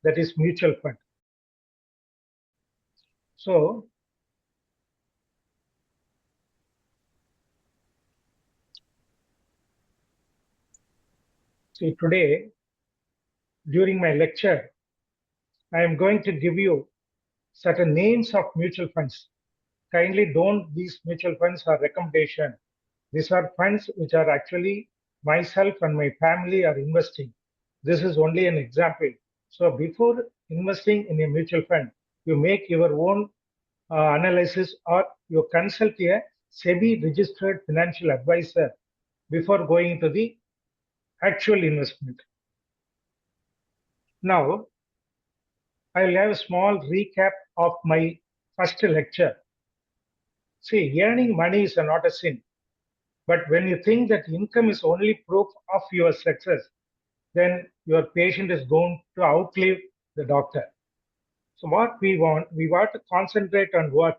that is mutual fund. So see, today during my lecture, I am going to give you certain names of mutual funds. Kindly don't, these mutual funds are recommendation. These are funds which are actually myself and my family are investing. This is only an example. So before investing in a mutual fund, you make your own analysis or you consult a SEBI registered financial advisor before going into the actual investment. Now, I will have a small recap of my first lecture. See, earning money is not a sin. But when you think that income is only proof of your success, then your patient is going to outlive the doctor. So what we want to concentrate on work,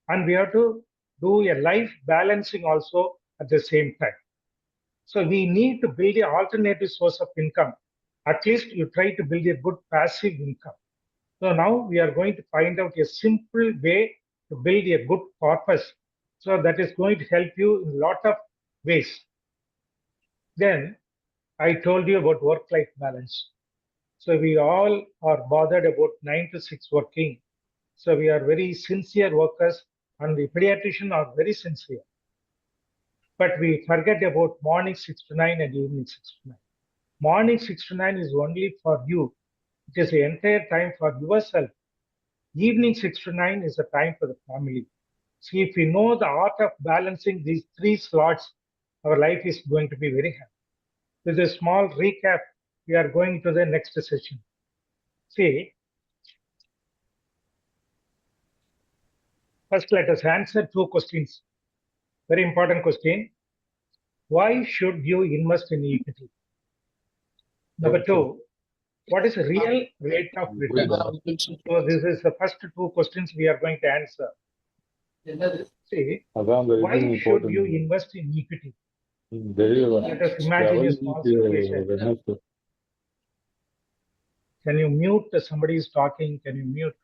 and we have to do a life balancing also at the same time. So we need to build an alternative source of income. At least you try to build a good passive income. So now we are going to find out a simple way to build a good corpus. So that is going to help you in a lot of ways. Then I told you about work-life balance. So we all are bothered about 9 to 6 working. So we are very sincere workers, and the pediatricians are very sincere. But we forget about morning 6 to 9 and evening 6 to 9. Morning 6 to 9 is only for you. It is the entire time for yourself. Evening 6 to 9 is the time for the family. See, if we know the art of balancing these 3 slots, our life is going to be very happy. With a small recap, we are going to the next session. See, first let us answer 2 questions. Very important question. Why should you invest in equity? Number 2, what is the real rate of return? So this is the first 2 questions we are going to answer. See, why should you invest in equity? Let us imagine a small situation. Can you mute? Somebody is talking. Can you mute?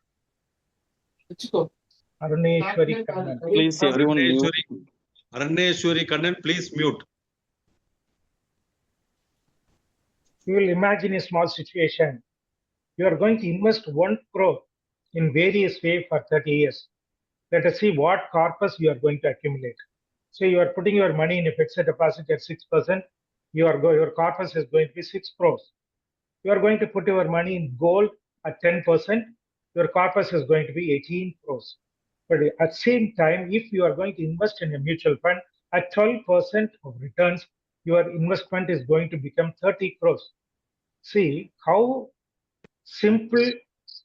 Aruneshwari Kannan. Please, everyone mute. Aruneshwari Kannan, please mute. You will imagine a small situation. You are going to invest 1 crore in various ways for 30 years. Let us see what corpus you are going to accumulate. So you are putting your money in a fixed deposit at 6%. Your corpus is going to be 6 crores. You are going to put your money in gold at 10%. Your corpus is going to be 18 crores. But at the same time, if you are going to invest in a mutual fund at 12% of returns, your investment is going to become 30 crores. See how simple.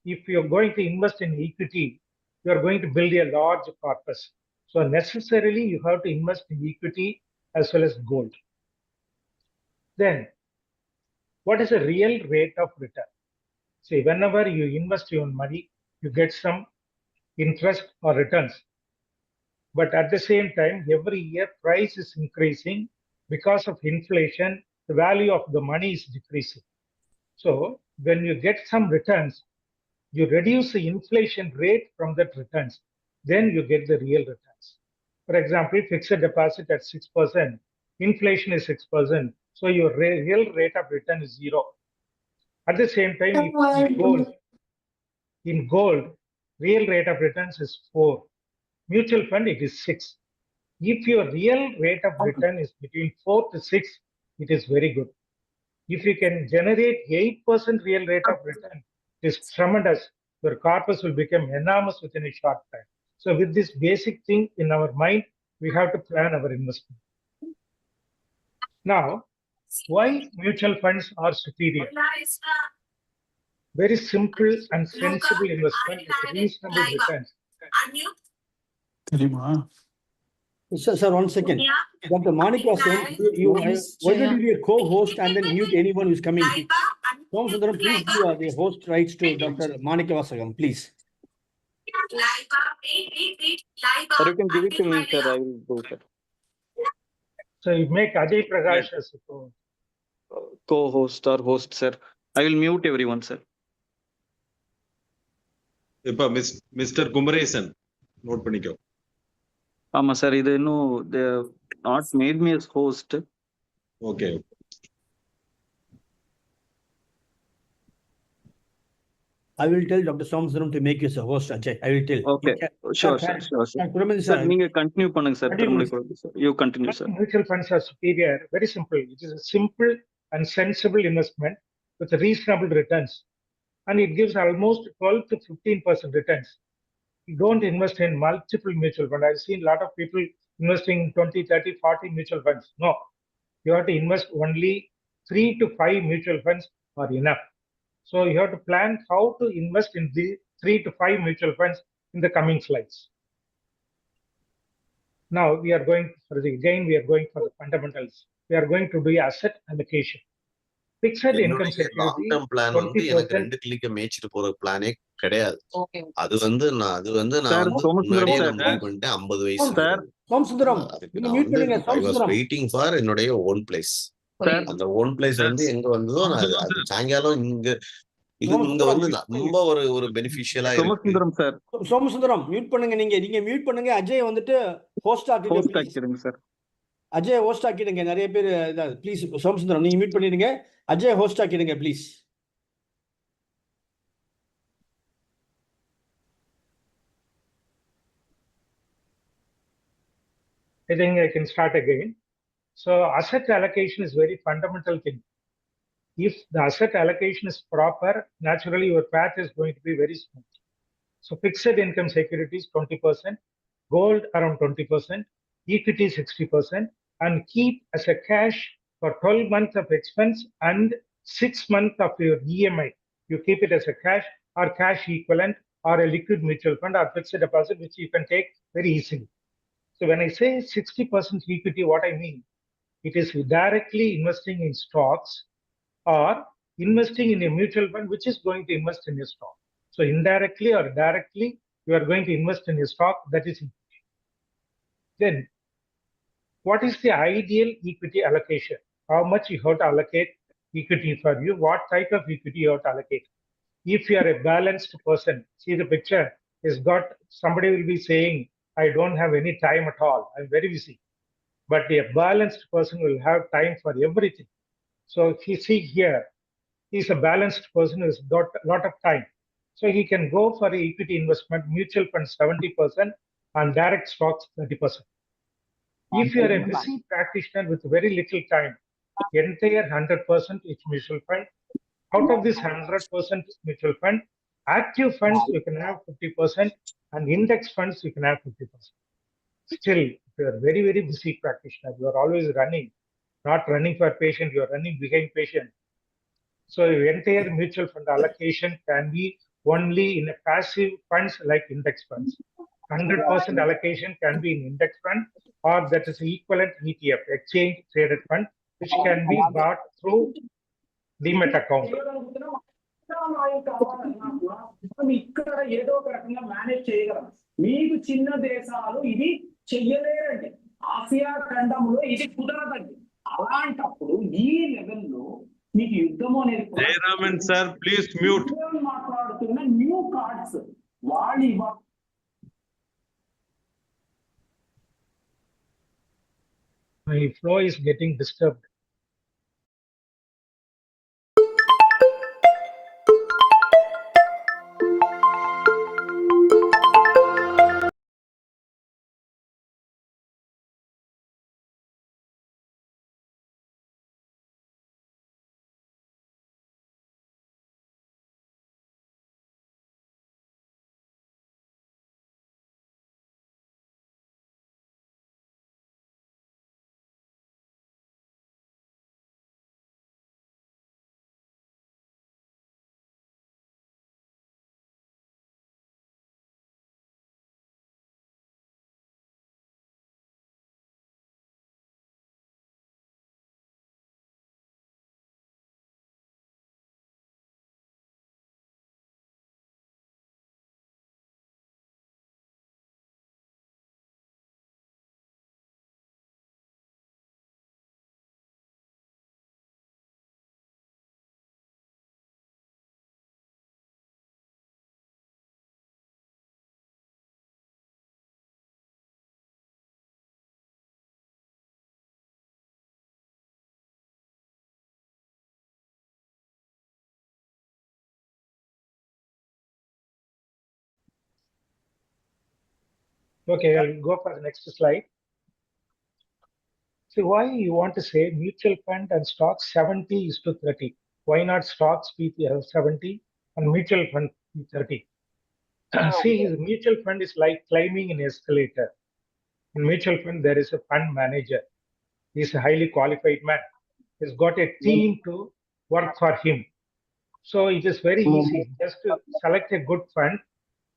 If you're going to invest in equity, you are going to build a large corpus. So necessarily you have to invest in equity as well as gold. Then what is the real rate of return? See, whenever you invest your money, you get some interest or returns. But at the same time, every year price is increasing. Because of inflation, the value of the money is decreasing. So when you get some returns, you reduce the inflation rate from that returns, then you get the real returns. For example, fixed deposit at 6%, inflation is 6%, so your real rate of return is 0. At the same time, in gold, real rate of returns is 4. Mutual fund, it is 6. If your real rate of return is between 4 to 6, it is very good. If you can generate 8% real rate of return, it is tremendous. Your corpus will become enormous within a short time. So with this basic thing in our mind, we have to plan our investment. Now, why mutual funds are superior? Very simple and sensible investment with reasonable returns. Sir, 1 second. Dr. Manik was saying, why don't you be a co-host and then mute anyone who's coming? Somasundaram, please give the host rights to Dr. Manika Vasagam, please. Or you can give it to me, sir. I will do that. So you make Ajay Prakash as a Co-host or host, sir. I will mute everyone, sir. இப்ப mister Kumaresan note பண்ணிக்கோ. ஆமா sir, இது இன்னும் they have not made me as host. Okay. I will tell Dr. Somasundaram to make you as a host, Ajay. I will tell. Okay, sure sir. Kurumanji Sir, sir, நீங்க continue பண்ணுங்க sir. Continue. sir. You continue sir. Mutual funds are superior. Very simple. It is a simple and sensible investment with reasonable returns. And it gives almost 12 to 15% returns. You don't invest in multiple mutual funds. I've seen a lot of people investing 20, 30, 40 mutual funds. No, you have to invest only 3 to 5 mutual funds are enough. So you have to plan how to invest in the 3 to 5 mutual funds in the coming slides. Now we are going for the fundamentals. We are going to do asset allocation. Fixed income என்னுடைய long security, term plan வந்து எனக்கு 20%. 2 கிளிக்க மேய்ச்சிட்டு போற பிளானே கிடையாது. அது வந்து நான் Sir, வந்து Somasundaram முன்னாடியே sir. நான் முடிவு பண்ணிட்டேன் 50 வயசுல. Sir. Somasundaram, அதுக்கு நீங்க நான் mute வந்து பண்ணுங்க, I was Somasundaram. waiting for என்னுடைய own place. Sir. அந்த own place வந்து எங்க வந்ததோ நான் அது சாயங்காலம் இங்க இங்க வந்து ரொம்ப ஒரு பெனிஃபிஷியலா இருக்கு. சோமசுந்தரம் சார். Somasundaram, mute பண்ணுங்க நீங்க mute பண்ணுங்க. அஜய் வந்துட்டு host ஆக்கிடுங்க சார். அஜய் ஹோஸ்ட் ஆக்கிடுங்க. நிறைய பேர் ப்ளீஸ் சோமசுந்தரம் நீங்க மியூட் பண்ணிடுங்க. அஜய் ஹோஸ்ட் ஆக்கிடுங்க please. I think I can start again. So asset allocation is very fundamental thing. If the asset allocation is proper, naturally your path is going to be very smooth. So fixed income securities 20%, gold around 20%, equity 60%, and keep as a cash for 12 months of expense and 6 months of your EMI. You keep it as a cash or cash equivalent or a liquid mutual fund or fixed deposit, which you can take very easily. So when I say 60% equity, what I mean, it is directly investing in stocks or investing in a mutual fund which is going to invest in your stock. So indirectly or directly, you are going to invest in your stock, that is equity. Then, what is the ideal equity allocation? How much you have to allocate equity for you? What type of equity you have to allocate? If you are a balanced person, see the picture, is got somebody will be saying, I don't have any time at all. I'm very busy. But a balanced person will have time for everything. So if you see here, he's a balanced person who's got a lot of time. So he can go for equity investment, mutual funds 70% and direct stocks 30%. If you are a busy practitioner with very little time, entire 100% is mutual fund. Out of this 100% mutual fund, active funds you can have 50% and index funds you can have 50%. Still, if you are very, very busy practitioner, you are always running, not running for patient, you are running behind patient. So your entire mutual fund allocation can be only in a passive funds like index funds. 100% allocation can be in index fund or that is equivalent ETF, exchange traded fund, which can be bought through demat account. మనం ఇక్కడ ఏదో ఒక రకంగా manage చేయగలం. మీకు చిన్న దేశాలు ఇది చెయ్యలేరండి. ఆసియా ఖండంలో ఇది కుదరదండి. అలాంటప్పుడు ఈ లెవెల్లో మీకు యుద్ధం అనేది జయరామన్ సార్ ప్లీజ్ మ్యూట్. మాట్లాడుతున్న న్యూ కార్డ్స్ వాళ్ళు My flow is getting disturbed. Okay, I'll go for the next slide. See why you want to say mutual fund and stocks 70:30. Why not stocks be 70 and mutual fund be 30? See, his mutual fund is like climbing an escalator. In mutual fund, there is a fund manager. He's a highly qualified man. He's got a team to work for him. So it is very easy just to select a good fund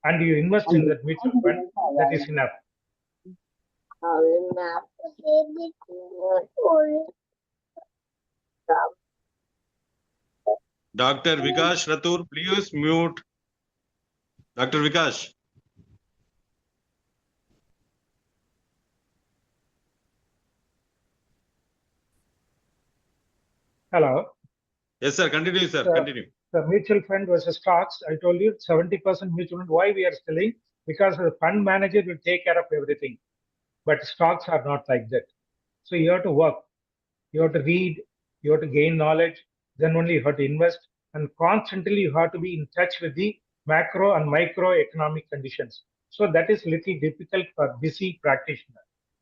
and you invest in that mutual fund. That is enough. Dr. Vikash Rathur, please mute. Dr. Vikash. Hello. Yes, sir. Continue, sir. Sir. Continue. The mutual fund versus stocks, I told you 70% mutual fund. Why we are selling? Because the fund manager will take care of everything. But stocks are not like that. So you have to work, you have to read, you have to gain knowledge, then only you have to invest, and constantly you have to be in touch with the macro and micro economic conditions. So that is little difficult for busy practitioner.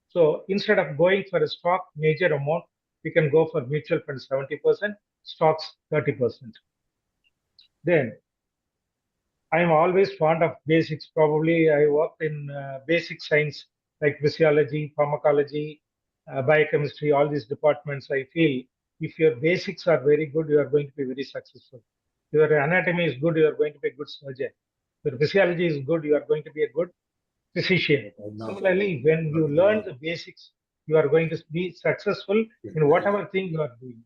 So instead of going for a stock major amount, we can go for mutual fund 70%, stocks 30%. Then I am always fond of basics. Probably I worked in basic science like physiology, pharmacology, biochemistry, all these departments. I feel if your basics are very good, you are going to be very successful. Your anatomy is good, you are going to be a good surgeon. Your physiology is good, you are going to be a good physician. Similarly, when you learn the basics, you are going to be successful in whatever thing you are doing.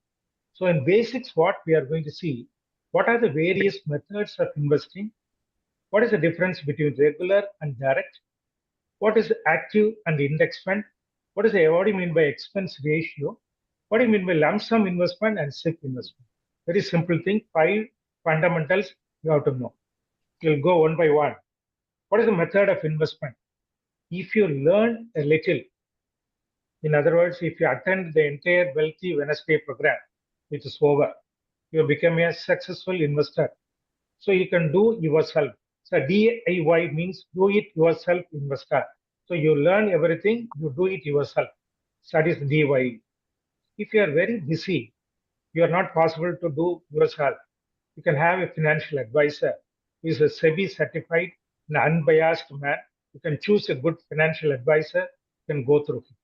So in basics, what we are going to see, what are the various methods of investing? What is the difference between regular and direct? What is active and index fund? What do you mean by expense ratio? What do you mean by lump sum investment and SIP investment? Very simple thing, 5 fundamentals you have to know. You'll go one by one. What is the method of investment? If you learn a little, in other words, if you attend the entire Wealthy Wednesday program, which is over, you become a successful investor. So you can do yourself. So DIY means do it yourself investor. So you learn everything, you do it yourself. So that is DIY. If you are very busy, you are not possible to do yourself. You can have a financial advisor who is a SEBI certified and unbiased man. You can choose a good financial advisor, you can go through him.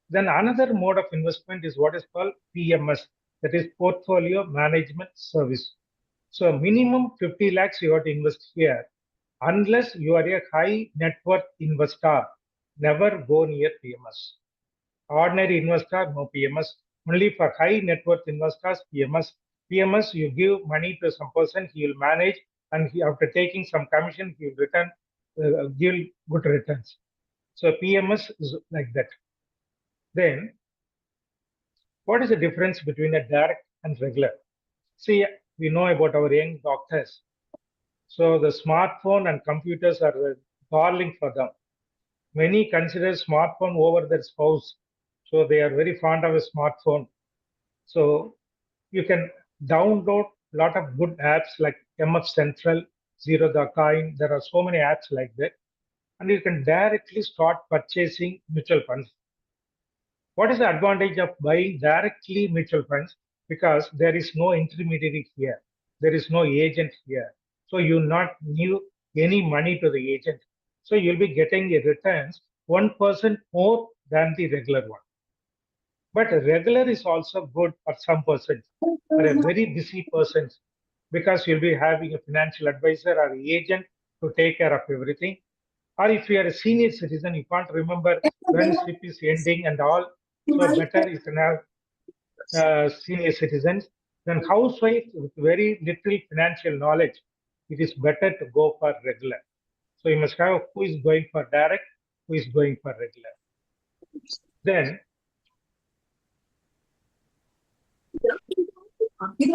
Then another mode of investment is what is called PMS, that is Portfolio Management Service. So minimum 50 lakhs you have to invest here. Unless you are a high net worth investor, never go near PMS. Ordinary investor, no PMS. Only for high net worth investors, PMS. PMS, you give money to some person, he will manage, and after taking some commission, he will return, give good returns. So PMS is like that. Then, what is the difference between a direct and regular? See, we know about our young doctors. So the smartphone and computers are the darling for them. Many consider smartphone over their spouse. So they are very fond of a smartphone. So you can download a lot of good apps like MF Central, Zero the Coin. There are so many apps like that. And you can directly start purchasing mutual funds. What is the advantage of buying directly mutual funds? Because there is no intermediary here. There is no agent here. So you not need any money to the agent. So you'll be getting a returns 1% more than the regular one. But regular is also good for some persons, for a very busy person, because you'll be having a financial advisor or agent to take care of everything. Or if you are a senior citizen, you can't remember when SIP is ending and all. So better you can have senior citizens. Then housewife with very little financial knowledge, it is better to go for regular. So you must have who is going for direct, who is going for regular. Then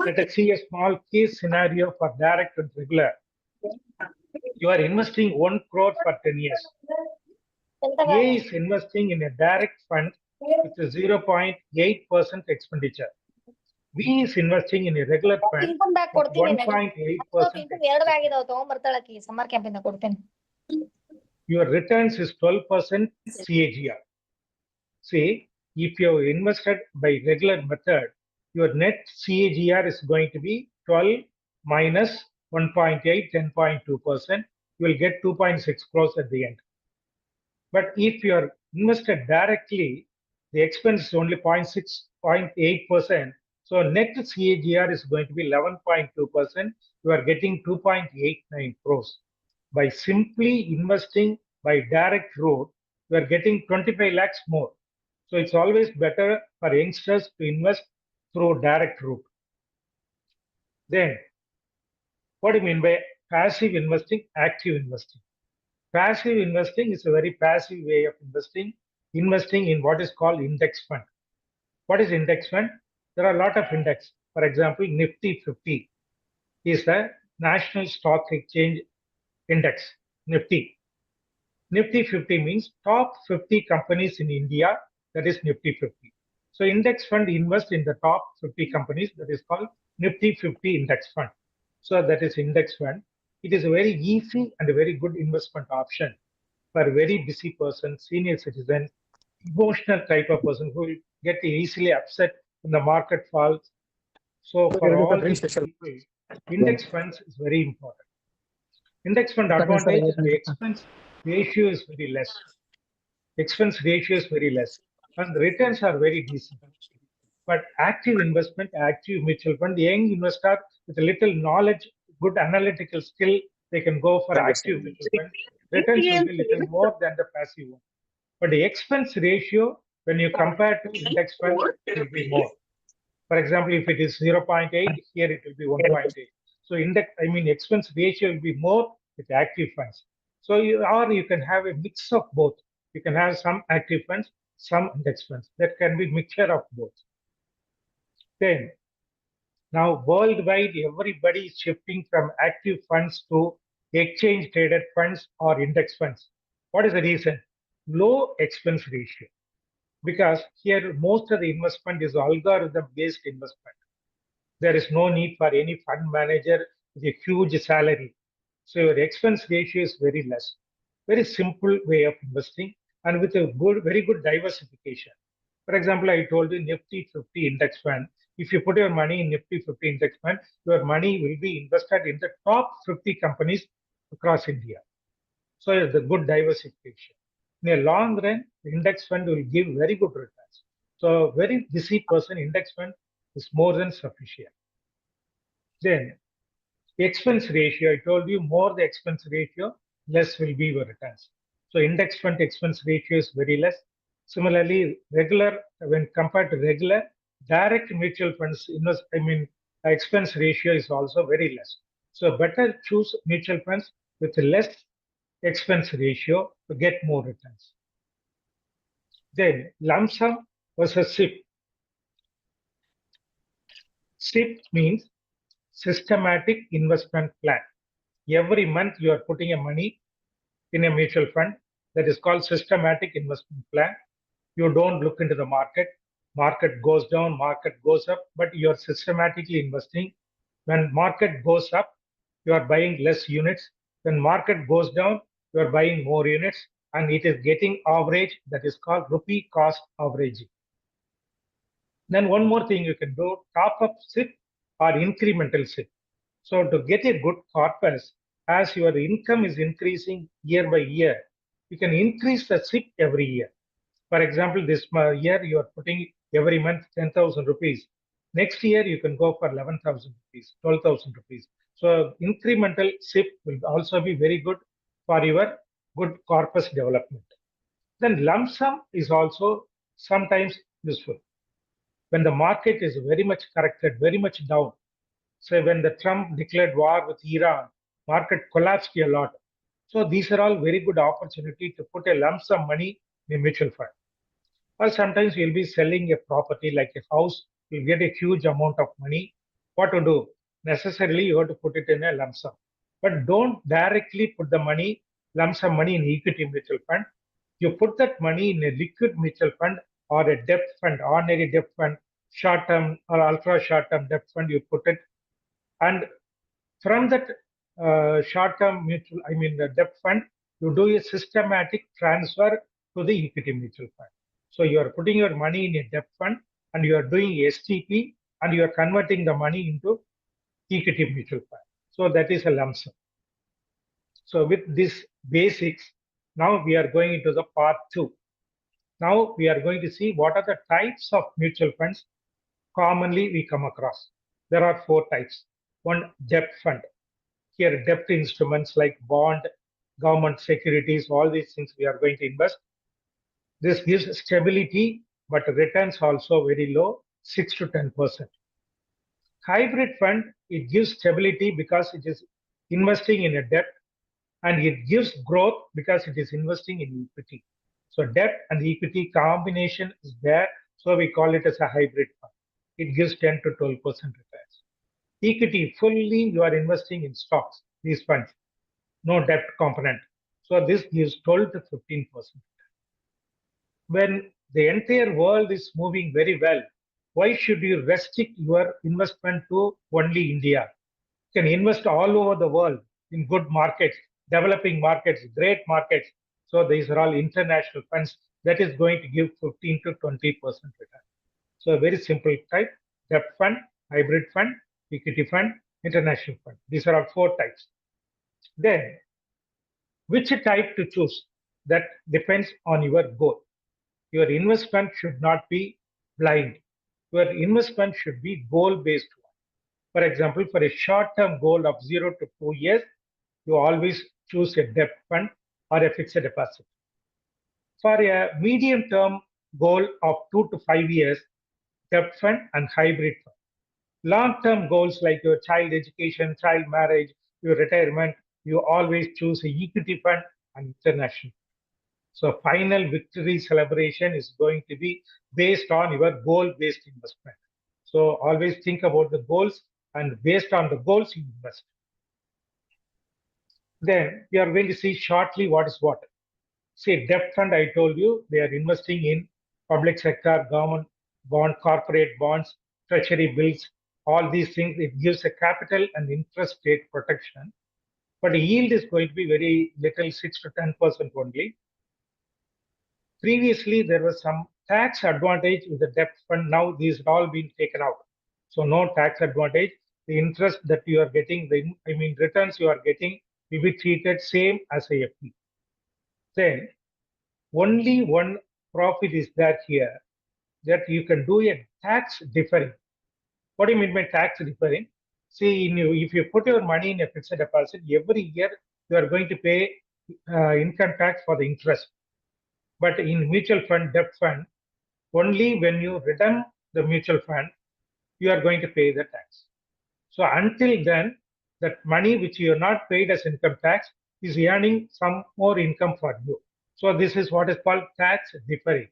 let us see a small case scenario for direct and regular. You are investing 1 crore for 10 years. A is investing in a direct fund with a 0.8% expenditure. B is investing in a regular fund with 1.8%. ಎರಡು bag ಇದಾವ ತಗೊಂಡ್ಬರ್ತಾಳಕಿ summer camp ಇಂದ ಕೊಡ್ತೇನೆ. your returns is 12% CAGR. See, if you have invested by regular method, your net CAGR is going to be 12 minus 1.8, 10.2%. You will get 2.6 crores at the end. But if you are invested directly, the expense is only 0.6, 0.8%. So net CAGR is going to be 11.2%. You are getting 2.89 crores. By simply investing by direct route, you are getting 25 lakhs more. So it's always better for youngsters to invest through direct route. Then, what do you mean by passive investing, active investing? Passive investing is a very passive way of investing in what is called index fund. What is index fund? There are a lot of index. For example, Nifty 50 is the National Stock Exchange Index, Nifty. Nifty 50 means top 50 companies in India, that is Nifty 50. So index fund invests in the top 50 companies, that is called Nifty 50 index fund. So that is index fund. It is a very easy and a very good investment option for a very busy person, senior citizen, emotional type of person who will get easily upset when the market falls. So for all these people, index funds is very important. Index fund advantage is the expense ratio is very less. Expense ratio is very less, and the returns are very decent. But active investment, active mutual fund, the young investor with a little knowledge, good analytical skill, they can go for active mutual fund. Returns will be little more than the passive one. But the expense ratio, when you compare to index fund, will be more. For example, if it is 0.8, here it will be 1.8. So expense ratio will be more with active funds. So you can have a mix of both. You can have some active funds, some index funds. That can be mixture of both. Then, now worldwide, everybody is shifting from active funds to exchange traded funds or index funds. What is the reason? Low expense ratio. Because here most of the investment is algorithm-based investment. There is no need for any fund manager with a huge salary. So your expense ratio is very less. Very simple way of investing and with a very good diversification. For example, I told you Nifty 50 index fund. If you put your money in Nifty 50 index fund, your money will be invested in the top 50 companies across India. So it's a good diversification. In a long run, the index fund will give very good returns. So very busy person, index fund is more than sufficient. Then expense ratio, I told you more the expense ratio, less will be your returns. So index fund expense ratio is very less. Similarly, when compared to regular, direct mutual funds, expense ratio is also very less. So better choose mutual funds with less expense ratio to get more returns. Then lump sum versus SIP. SIP means systematic investment plan. Every month you are putting a money in a mutual fund that is called systematic investment plan. You don't look into the market. Market goes down, market goes up, but you are systematically investing. When market goes up, you are buying less units. When market goes down, you are buying more units, and it is getting average, that is called rupee cost averaging. Then one more thing you can do, top up SIP or incremental SIP. So to get a good corpus, as your income is increasing year by year, you can increase the SIP every year. For example, this year you are putting every month 10,000 rupees. Next year you can go for 11,000 rupees, 12,000 rupees. So incremental SIP will also be very good for your good corpus development. Then lump sum is also sometimes useful. When the market is very much corrected, very much down, say when the Trump declared war with Iran, market collapsed a lot. So these are all very good opportunity to put a lump sum money in a mutual fund. Or sometimes you'll be selling a property like a house, you'll get a huge amount of money. What to do? Necessarily you have to put it in a lump sum. But don't directly put the money, lump sum money in equity mutual fund. You put that money in a liquid mutual fund or a debt fund, ordinary debt fund, short-term or ultra short-term debt fund, you put it. And from that short-term mutual, the debt fund, you do a systematic transfer to the equity mutual fund. So you are putting your money in a debt fund and you are doing STP and you are converting the money into equity mutual fund. So that is a lump sum. So with this basics, now we are going into the part 2. Now we are going to see what are the types of mutual funds commonly we come across. There are 4 types. One, debt fund. Here, debt instruments like bond, government securities, all these things we are going to invest. This gives stability, but returns also very low, 6 to 10%. Hybrid fund, it gives stability because it is investing in a debt, and it gives growth because it is investing in equity. So debt and equity combination is there, so we call it as a hybrid fund. It gives 10 to 12% returns. Equity, fully you are investing in stocks, these funds, no debt component. So this gives 12 to 15%. When the entire world is moving very well, why should you restrict your investment to only India? You can invest all over the world in good markets, developing markets, great markets. So these are all international funds that is going to give 15 to 20% return. So a very simple type: debt fund, hybrid fund, equity fund, international fund. These are all 4 types. Then, which type to choose? That depends on your goal. Your investment should not be blind. Your investment should be goal-based one. For example, for a short-term goal of 0 to 2 years, you always choose a debt fund or a fixed deposit. For a medium-term goal of 2 to 5 years, debt fund and hybrid fund. Long-term goals like your child education, child marriage, your retirement, you always choose a equity fund and international. So final victory celebration is going to be based on your goal-based investment. So always think about the goals, and based on the goals you invest. Then we are going to see shortly what is what. See, debt fund, I told you, they are investing in public sector, government bond, corporate bonds, treasury bills, all these things. It gives a capital and interest rate protection, but the yield is going to be very little, 6 to 10% only. Previously, there was some tax advantage with the debt fund. Now these have all been taken out. So no tax advantage. The interest that you are getting, returns you are getting will be treated same as a FD. Then only one profit is that here, that you can do a tax deferring. What do you mean by tax deferring? See, if you put your money in a fixed deposit, every year you are going to pay income tax for the interest. But in mutual fund, debt fund, only when you redeem the mutual fund, you are going to pay the tax. So until then, that money which you are not paid as income tax is earning some more income for you. So this is what is called tax deferring.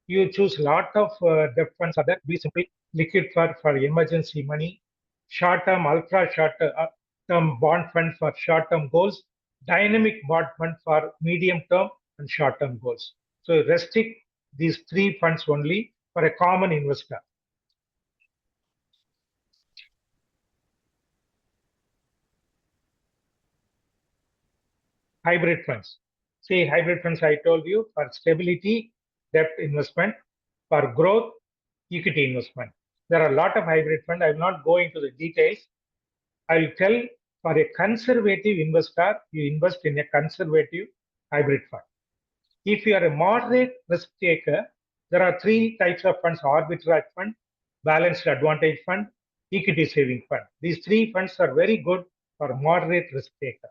You choose lot of debt funds that be simply liquid for emergency money, short-term, ultra short-term bond fund for short-term goals, dynamic bond fund for medium-term and short-term goals. So restrict these 3 funds only for a common investor. Hybrid funds. See, hybrid funds, I told you, for stability, debt investment, for growth, equity investment. There are a lot of hybrid funds. I will not go into the details. I will tell, for a conservative investor, you invest in a conservative hybrid fund. If you are a moderate risk taker, there are 3 types of funds: arbitrage fund, balanced advantage fund, equity saving fund. These 3 funds are very good for moderate risk taker.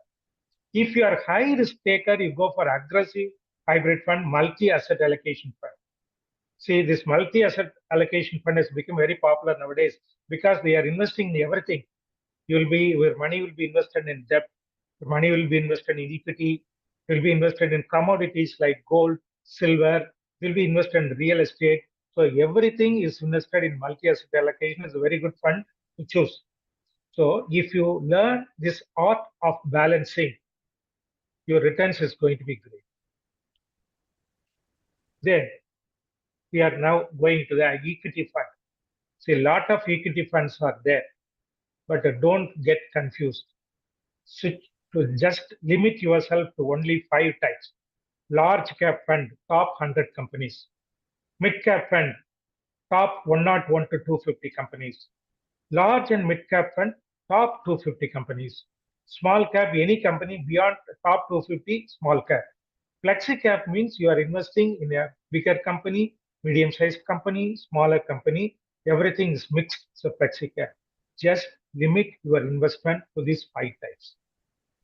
If you are high risk taker, you go for aggressive hybrid fund, multi-asset allocation fund. See, this multi-asset allocation fund has become very popular nowadays because they are investing in everything. Your money will be invested in debt, your money will be invested in equity, will be invested in commodities like gold, silver, will be invested in real estate. So everything is invested in multi-asset allocation. Is a very good fund to choose. So if you learn this art of balancing, your returns is going to be great. Then we are now going to the equity fund. See, a lot of equity funds are there, but don't get confused. Switch to just limit yourself to only 5 types. Large cap fund, top 100 companies. Mid cap fund, top 101 to 250 companies. Large and mid cap fund, top 250 companies. Small cap, any company beyond top 250, small cap. Flexi cap means you are investing in a bigger company, medium sized company, smaller company. Everything is mixed. So flexi cap. Just limit your investment to these 5 types.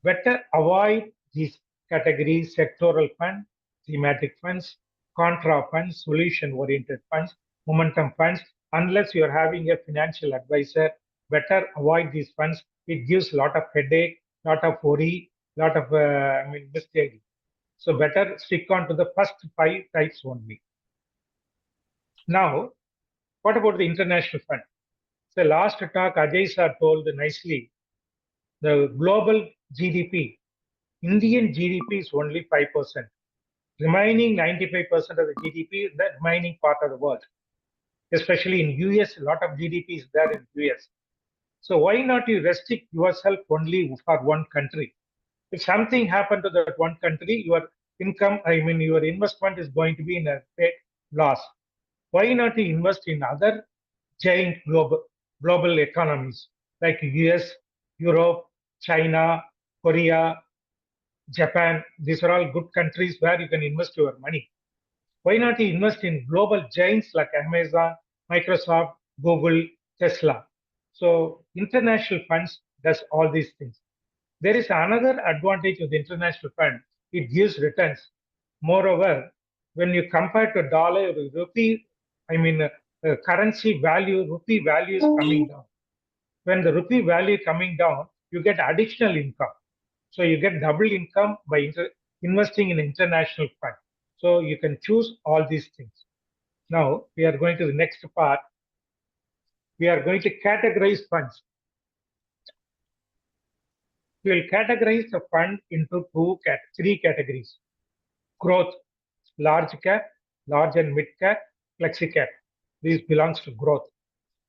Better avoid these categories: sectoral fund, thematic funds, contra funds, solution oriented funds, momentum funds. Unless you are having a financial advisor, better avoid these funds. It gives a lot of headache, lot of worry, lot of mistake. So better stick on to the first 5 types only. Now, what about the international fund? So last talk, Ajay sir told nicely, the global GDP, Indian GDP is only 5%. Remaining 95% of the GDP is the remaining part of the world. Especially in US, a lot of GDP is there in US. So why not you restrict yourself only for one country? If something happened to that one country, your income, your investment is going to be in a great loss. Why not you invest in other giant global economies like US, Europe, China, Korea, Japan? These are all good countries where you can invest your money. Why not you invest in global giants like Amazon, Microsoft, Google, Tesla? So international funds does all these things. There is another advantage of the international fund. It gives returns. Moreover, when you compare to dollar, rupee, currency value, rupee value is coming down. When the rupee value coming down, you get additional income. So you get double income by investing in international fund. So you can choose all these things. Now we are going to the next part. We are going to categorize funds. We will categorize the fund into 3 categories. Growth, large cap, large and mid cap, flexi cap. This belongs to growth.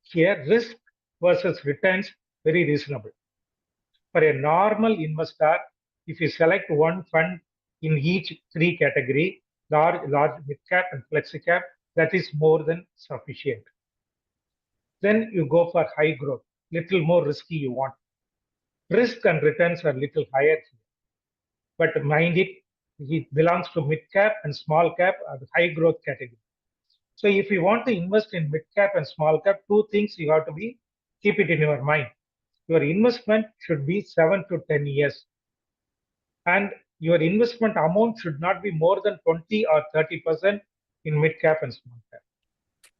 Here, risk versus returns, very reasonable. For a normal investor, if you select one fund in each 3 category, large, mid cap and flexi cap, that is more than sufficient. Then you go for high growth, little more risky you want. Risk and returns are little higher here. But mind it belongs to mid cap and small cap or the high growth category. So if you want to invest in mid cap and small cap, 2 things you have to keep it in your mind. Your investment should be 7 to 10 years. And your investment amount should not be more than 20 or 30% in mid cap and small cap.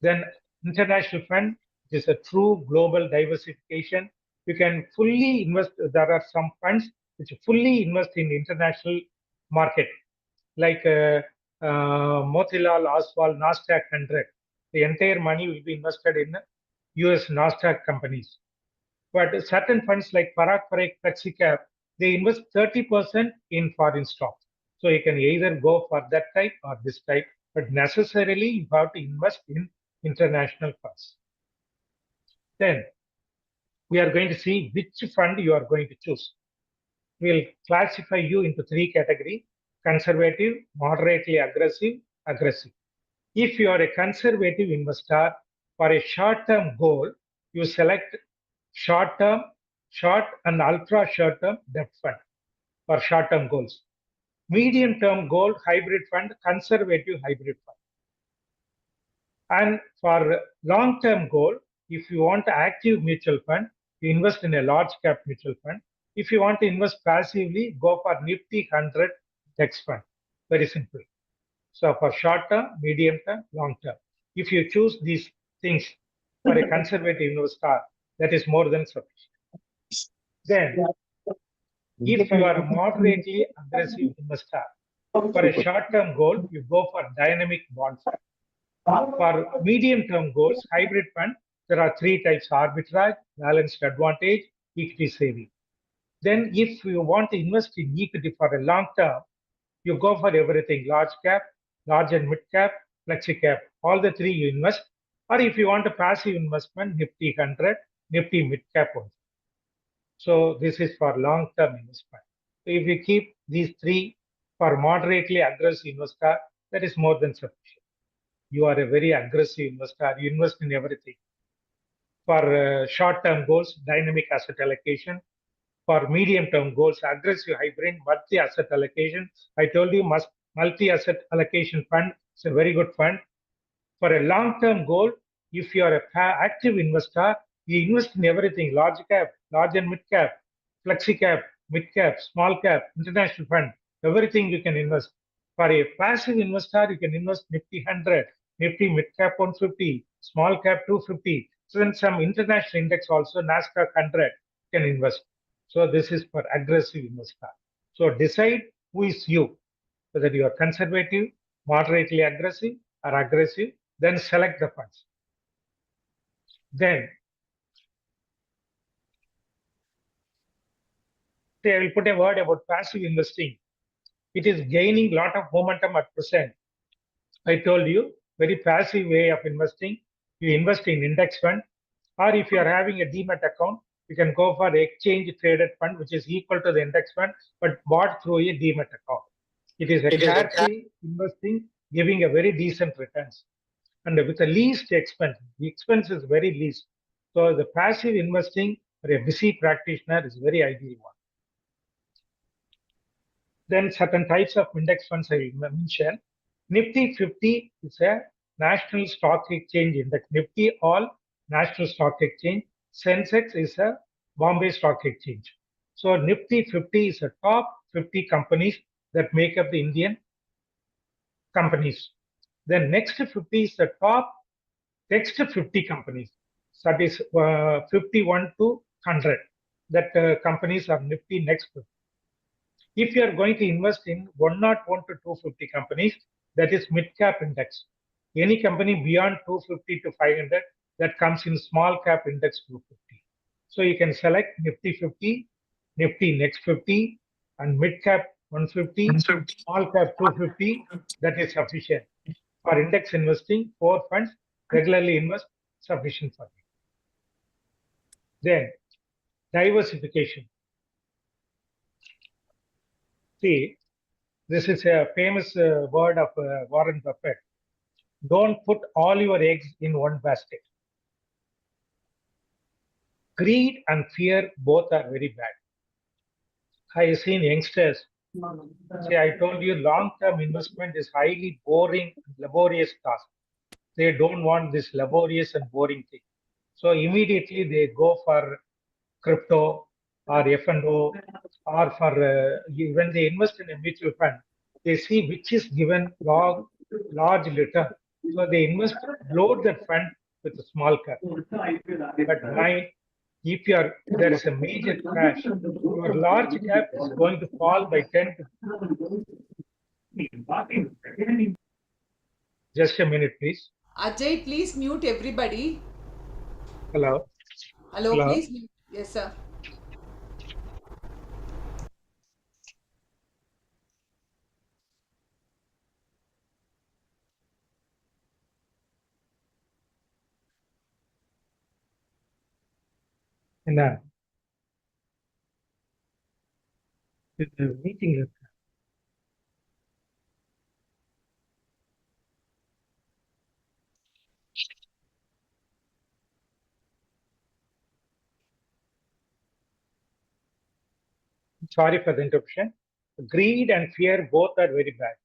Then international fund is a true global diversification. You can fully invest. There are some funds which fully invest in international market, like Motilal Oswal Nasdaq 100. The entire money will be invested in US Nasdaq companies. But certain funds like Parag Parikh Flexi Cap, they invest 30% in foreign stocks. So you can either go for that type or this type, but necessarily you have to invest in international funds. Then we are going to see which fund you are going to choose. We'll classify you into 3 categories: conservative, moderately aggressive, aggressive. If you are a conservative investor, for a short-term goal, you select short-term, short and ultra short-term debt fund for short-term goals. Medium-term goal, hybrid fund, conservative hybrid fund. And for long-term goal, if you want active mutual fund, you invest in a large cap mutual fund. If you want to invest passively, go for Nifty 100 Index fund. Very simple. So for short term, medium term, long term. If you choose these things for a conservative investor, that is more than sufficient. Then, if you are a moderately aggressive investor, for a short term goal, you go for dynamic bond fund. For medium term goals, hybrid fund, there are 3 types: arbitrage, balanced advantage, equity saving. Then if you want to invest in equity for a long term, you go for everything: large cap, large and mid cap, flexi cap. All the 3 you invest. Or if you want a passive investment, Nifty 100, Nifty mid cap also. So this is for long term investment. If you keep these three for moderately aggressive investor, that is more than sufficient. You are a very aggressive investor. You invest in everything. For short-term goals, dynamic asset allocation. For medium-term goals, aggressive hybrid, multi-asset allocation. I told you multi-asset allocation fund is a very good fund. For a long-term goal, if you are an active investor, you invest in everything: large cap, large and mid cap, flexi cap, mid cap, small cap, international fund, everything you can invest. For a passive investor, you can invest Nifty 100, Nifty mid cap 150, small cap 250. So then some international index also, NASDAQ 100 can invest. So this is for aggressive investor. So decide who is you, whether you are conservative, moderately aggressive, or aggressive, then select the funds. Then I will put a word about passive investing. It is gaining a lot of momentum at present. I told you, very passive way of investing. You invest in index fund, or if you are having a demat account, you can go for exchange traded fund, which is equal to the index fund, but bought through a demat account. It is a careful investing, giving a very decent returns. And with the least expense, the expense is very least. So the passive investing for a busy practitioner is very ideal one. Then certain types of index funds I will mention. Nifty 50 is a national stock exchange index. Nifty all national stock exchange. Sensex is a Bombay stock exchange. So Nifty 50 is a top 50 companies that make up the Indian companies. Then next 50 is the top next 50 companies. So that is 51 to 100. That companies are Nifty next 50. If you are going to invest in 101 to 250 companies, that is mid-cap index. Any company beyond 250 to 500, that comes in small cap index 250. So you can select Nifty 50, Nifty next 50, and mid-cap 150, small cap 250, that is sufficient. For index investing, 4 funds, regularly invest, sufficient for you. Then, diversification. See, this is a famous word of Warren Buffett. Don't put all your eggs in one basket. Greed and fear both are very bad. I have seen youngsters. See, I told you long-term investment is highly boring, laborious task. They don't want this laborious and boring thing. So immediately they go for crypto or F&O, or for when they invest in a mutual fund, they see which is given large return. So they invest, load that fund with a small cap. But if there is a major crash, your large cap is going to fall by 10 to... Just a minute, please. Ajay, please mute everybody. Hello. Hello, please mute. Yes, sir. And the meeting. Sorry for the interruption. Greed and fear both are very bad.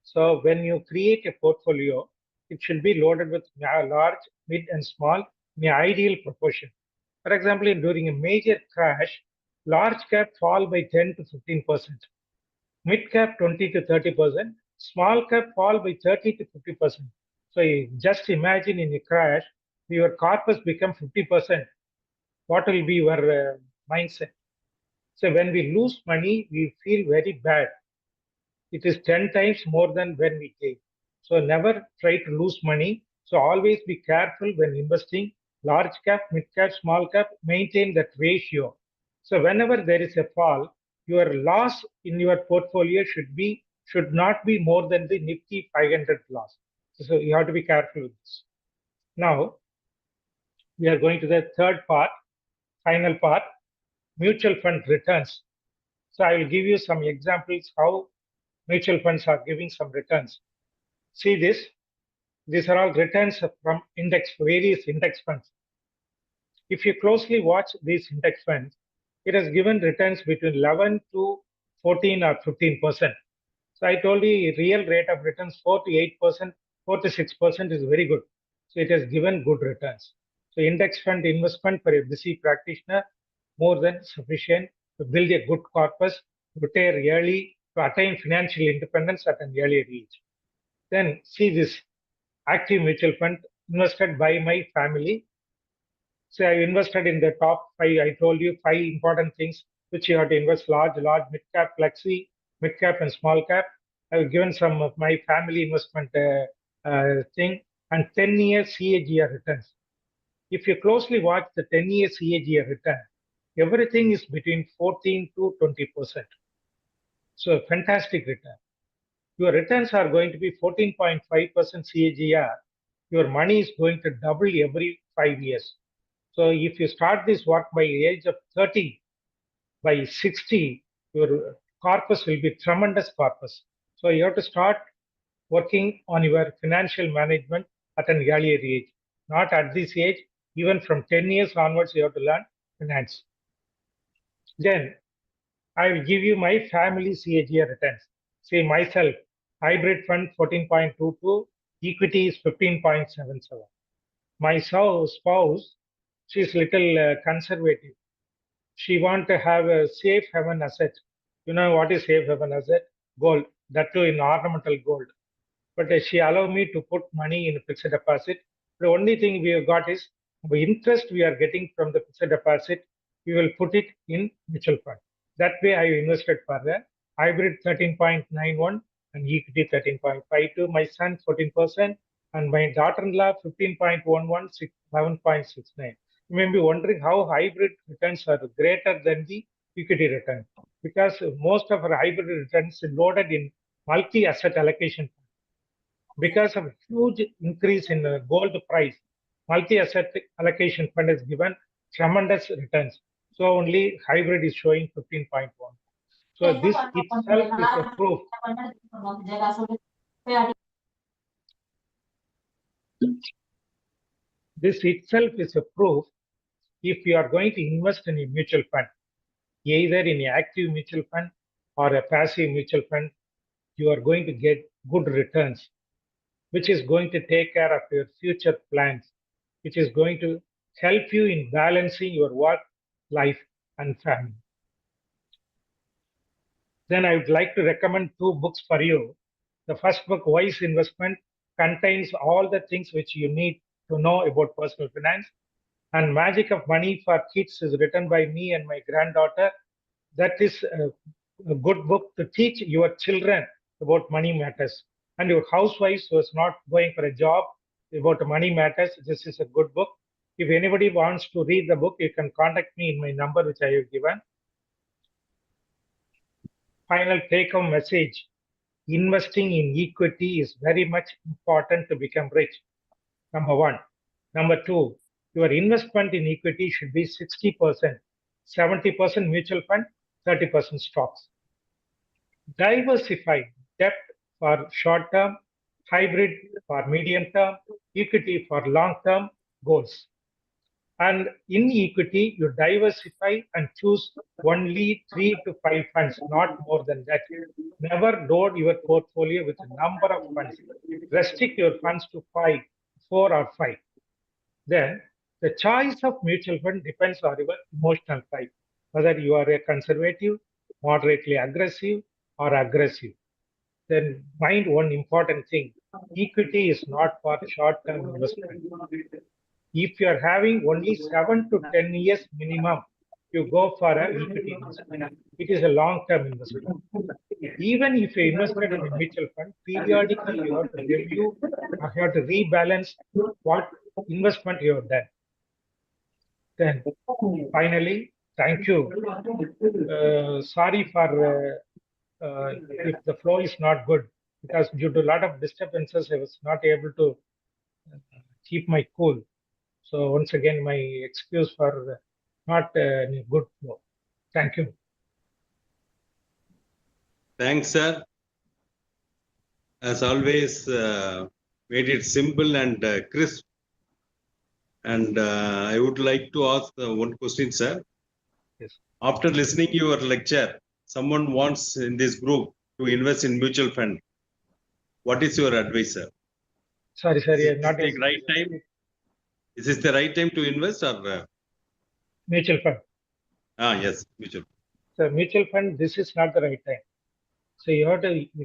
So when you create a portfolio, it should be loaded with large, mid, and small in an ideal proportion. For example, during a major crash, large cap fall by 10 to 15%, mid cap 20 to 30%, small cap fall by 30 to 50%. So just imagine in a crash, your corpus become 50%. What will be your mindset? So when we lose money, we feel very bad. It is 10 times more than when we gain. So never try to lose money. So always be careful when investing. Large cap, mid cap, small cap, maintain that ratio. So whenever there is a fall, your loss in your portfolio should not be more than the Nifty 500 loss. So you have to be careful with this. Now, we are going to the third part, final part, mutual fund returns. So I will give you some examples how mutual funds are giving some returns. See this. These are all returns from various index funds. If you closely watch these index funds, it has given returns between 11 to 14 or 15%. So I told you real rate of returns 4 to 8%, 4 to 6% is very good. So it has given good returns. So index fund investment for a busy practitioner more than sufficient to build a good corpus, retire early, to attain financial independence at an early age. Then see this active mutual fund invested by my family. So I invested in the top 5. I told you 5 important things which you have to invest: large, mid cap, flexi, mid cap, and small cap. I've given some of my family investment thing, and 10-year CAGR returns. If you closely watch the 10-year CAGR return, everything is between 14 to 20%. So fantastic return. Your returns are going to be 14.5% CAGR. Your money is going to double every 5 years. So if you start this work by age of 30, by 60, your corpus will be tremendous corpus. So you have to start working on your financial management at an earlier age, not at this age. Even from 10 years onwards, you have to learn finance. Then I will give you my family CAGR returns. Say myself, hybrid fund 14.22, equity is 15.77. My spouse, she's little conservative. She want to have a safe haven asset. You know what is safe haven asset? Gold, that too in ornamental gold. But she allowed me to put money in fixed deposit. The only thing we have got is the interest we are getting from the fixed deposit, we will put it in mutual fund. That way I invested for the hybrid 13.91 and equity 13.52. My son 14% and my daughter-in-law 15.11, 11.69. You may be wondering how hybrid returns are greater than the equity return, because most of our hybrid returns are loaded in multi-asset allocation. Because of a huge increase in the gold price, multi-asset allocation fund has given tremendous returns. So only hybrid is showing 15.1. So this itself is a proof. This itself is a proof. If you are going to invest in a mutual fund, either in an active mutual fund or a passive mutual fund, you are going to get good returns, which is going to take care of your future plans, which is going to help you in balancing your work, life, and family. Then I would like to recommend 2 books for you. The first book, Wise Investment, contains all the things which you need to know about personal finance. And Magic of Money for Kids is written by me and my granddaughter. That is a good book to teach your children about money matters. And your housewives who is not going for a job about money matters, this is a good book. If anybody wants to read the book, you can contact me in my number, which I have given. Final take-home message: investing in equity is very much important to become rich. Number 1. Number 2, your investment in equity should be 60%, 70% mutual fund, 30% stocks. Diversify: debt for short term, hybrid for medium term, equity for long term goals. And in equity, you diversify and choose only 3 to 5 funds, not more than that. Never load your portfolio with a number of funds. Restrict your funds to 4 or 5. Then the choice of mutual fund depends on your emotional type, whether you are a conservative, moderately aggressive, or aggressive. Then mind one important thing: equity is not for short-term investment. If you are having only 7 to 10 years minimum, you go for an equity investment. It is a long-term investment. Even if you invested in a mutual fund, periodically you have to review, you have to rebalance what investment you have done. Then finally, thank you. Sorry for if the flow is not good, because due to a lot of disturbances, I was not able to keep my cool. So once again, my excuse for not good flow. Thank you. Thanks, sir. As always, made it simple and crisp. And I would like to ask one question, sir. Yes. After listening your lecture, someone wants in this group to invest in mutual fund. What is your advice, sir? Sorry, Is not this the right time? Is this the right time to invest or? mutual fund. Yes, mutual. So mutual fund, this is not the right time. So you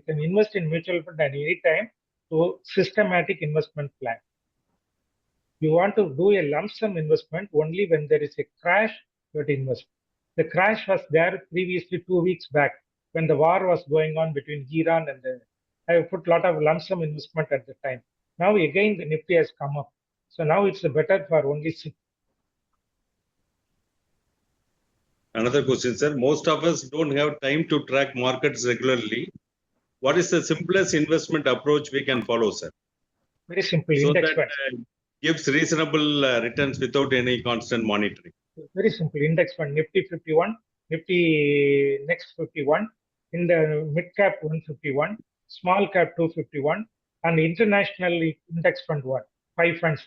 can invest in mutual fund at any time to systematic investment plan. You want to do a lump sum investment only when there is a crash, you have to invest. The crash was there previously 2 weeks back when the war was going on between Iran and I put a lot of lump sum investment at the time. Now again the Nifty has come up. So now it's better for only Another question, sir. Most of us don't have time to track markets regularly. What is the simplest investment approach we can follow, sir? very simple So index that fund. gives reasonable returns without any constant monitoring. Very simple index fund, Nifty 51, Nifty next 51, in the mid cap 151, small cap 251, and international index fund 1, 5 funds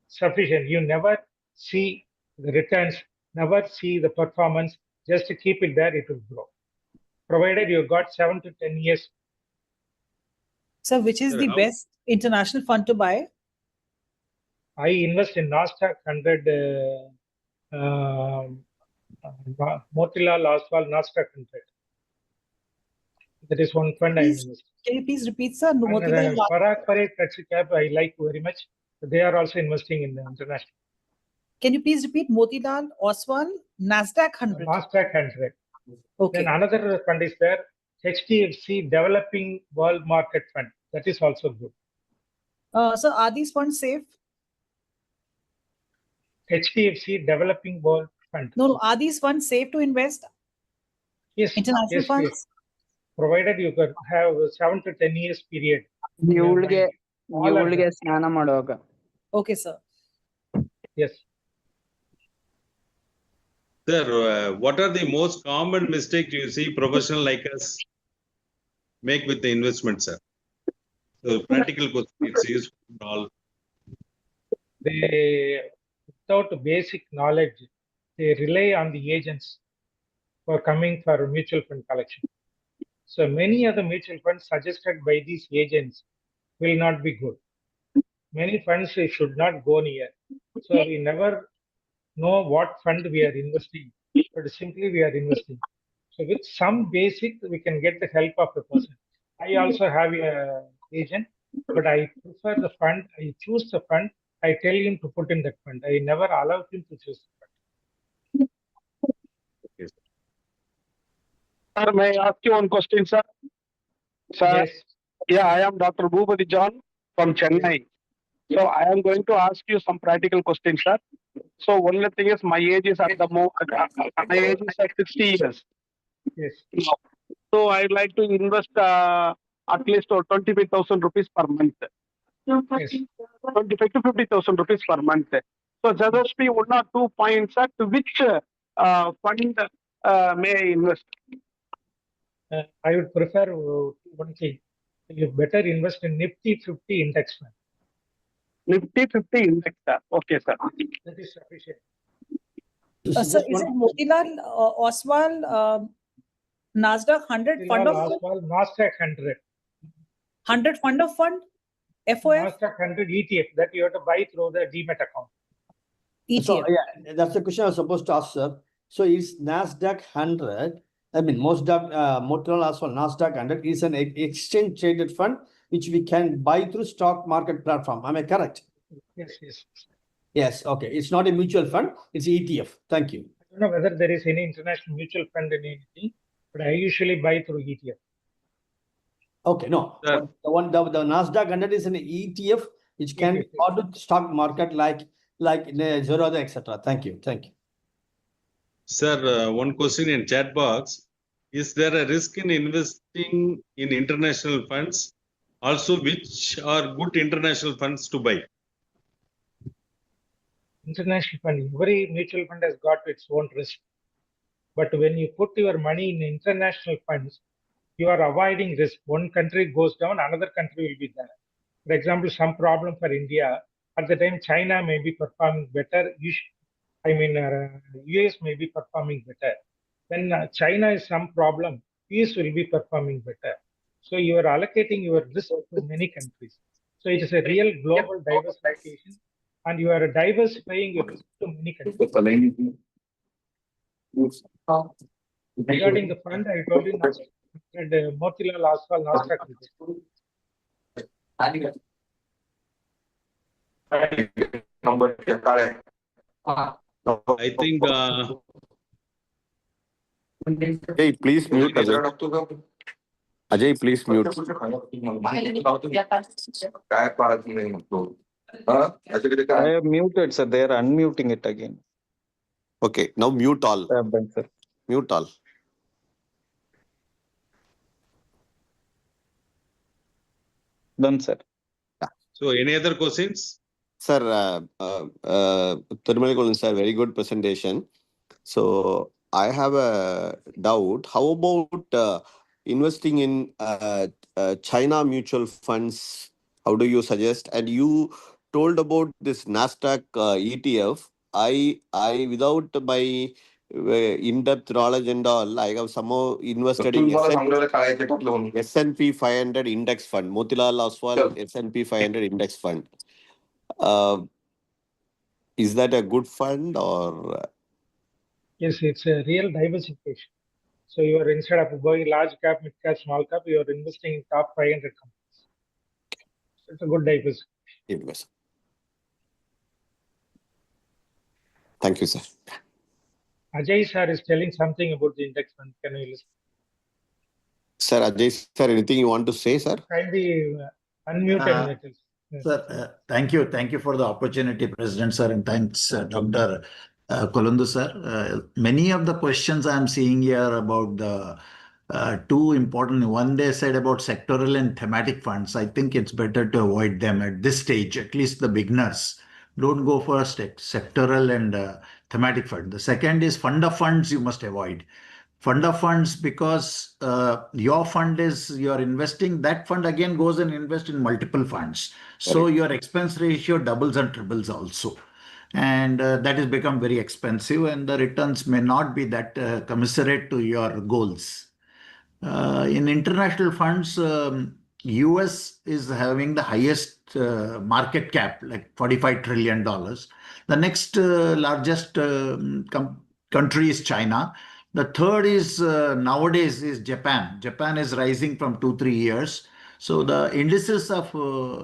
sufficient. You never see the returns, never see the performance, just to keep it there, it will grow. Provided you got 7 to 10 years. So which is Sir, the how- best international fund to buy? I invest in Nasdaq 100, Motilal Oswal Nasdaq 100. That is one fund I Please, invest. can you please repeat, sir? And Motilal Parag Parikh Flexi Cap I like very much. They are also investing in the international. Can you please repeat Motilal Oswal Nasdaq 100? Nasdaq 100. Okay. Then another fund is there, HDFC Developing World Market Fund. That is also good. So are these funds safe? HDFC Developing World Fund. No, are these funds safe to invest? Yes, International yes, funds? yes. Provided you could have 7 to 10 years period. ಇವಳಿಗೆ All are ಇವಳಿಗೆ ಸ್ನಾನ ಮಾಡುವಾಗ. Okay, sir. Yes. Sir, what are the most common mistakes you see professional like us make with the investment, sir? So practical question, it's useful for all. They, without basic knowledge, they rely on the agents for coming for mutual fund collection. So many of the mutual funds suggested by these agents will not be good. Many funds we should not go near. So we never know what fund we are investing, but simply we are investing. So with some basic, we can get the help of the person. I also have a agent, but I prefer the fund. I choose the fund. I tell him to put in that fund. I never allow him to choose the fund. Sir, may I ask you one question, sir? Sir, Yes. yeah, I am Dr. Bhupati John from Chennai. So I am going to ask you some practical questions, sir. So one thing is my age is at my age is at 60 years. Yes. So I'd like to invest at least 25,000 rupees per month. Yes. 25 to 50,000 rupees per month. So suggest me one or 2 points at which fund may I invest? I would prefer one thing. You better invest in Nifty 50 index fund. Nifty 50 index, sir. Okay, sir. That is sufficient. Sir, is it Motilal Oswal Nasdaq 100 fund of fund? Oswal, Nasdaq 100. 100 fund of fund? FOF? Nasdaq 100 ETF that you have to buy through the Demat account. So, ETF. yeah, that's the question I was supposed to ask, sir. So is Nasdaq 100, I mean, Motilal Oswal Nasdaq 100 is an exchange traded fund which we can buy through stock market platform. Am I correct? Yes, yes. Yes, okay. It's not a mutual fund, it's ETF. Thank you. I don't know whether there is any international mutual fund in anything, but I usually buy through ETF. Okay, no. Sir. The Nasdaq 100 is an ETF which can be bought to stock market like Zerodha, etc. Thank you. Thank you. Sir, one question in chat box. Is there a risk in investing in international funds? Also, which are good international funds to buy? International fund, every mutual fund has got its own risk. But when you put your money in international funds, you are avoiding risk. One country goes down, another country will be there. For example, some problem for India, at the time China may be performing better. US may be performing better. When China is some problem, US will be performing better. So you are allocating your risk to many countries. So it is a real global diversification, and you are diversifying your risk to many countries. Regarding the fund, I told you Motilal Oswal Nasdaq. I think Hey, please mute Ajay. Ajay, please mute. I have muted, sir. They are unmuting it again. Okay, now mute all. Sir. Mute all. Done, sir. so. Any other questions? Sir, Tirumali Kolan sir, very good presentation. So I have a doubt. How about investing in China mutual funds? How do you suggest? And you told about this Nasdaq ETF. I without my in-depth knowledge and all, I have somehow invested in S&P 500 index fund, Motilal Oswal S&P 500 index fund. Is that a good fund or? Yes, it's a real diversification. So you are, instead of going large cap, mid cap, small cap, you are investing in top 500 companies. So it's a good diversification. Yes. Thank you, sir. Ajay sir is telling something about the index fund. Can you listen? Sir, Ajay sir, anything you want to say, sir? Kindly unmute and let us. Sir, thank you. Thank you for the opportunity, President sir, and thanks, Dr. Kolundu sir. Many of the questions I'm seeing here about the two important, one they said about sectoral and thematic funds. I think it's better to avoid them at this stage, at least the beginners. Don't go for sectoral and thematic fund. The second is fund of funds you must avoid. Fund of funds, because your fund is you're investing, that fund again goes and invest in multiple funds. So your expense ratio doubles and triples also. And that has become very expensive, and the returns may not be that commensurate to your goals. In international funds, US is having the highest market cap, like $45 trillion. The next largest country is China. The third is nowadays is Japan. Japan is rising from 2-3 years. So the indices of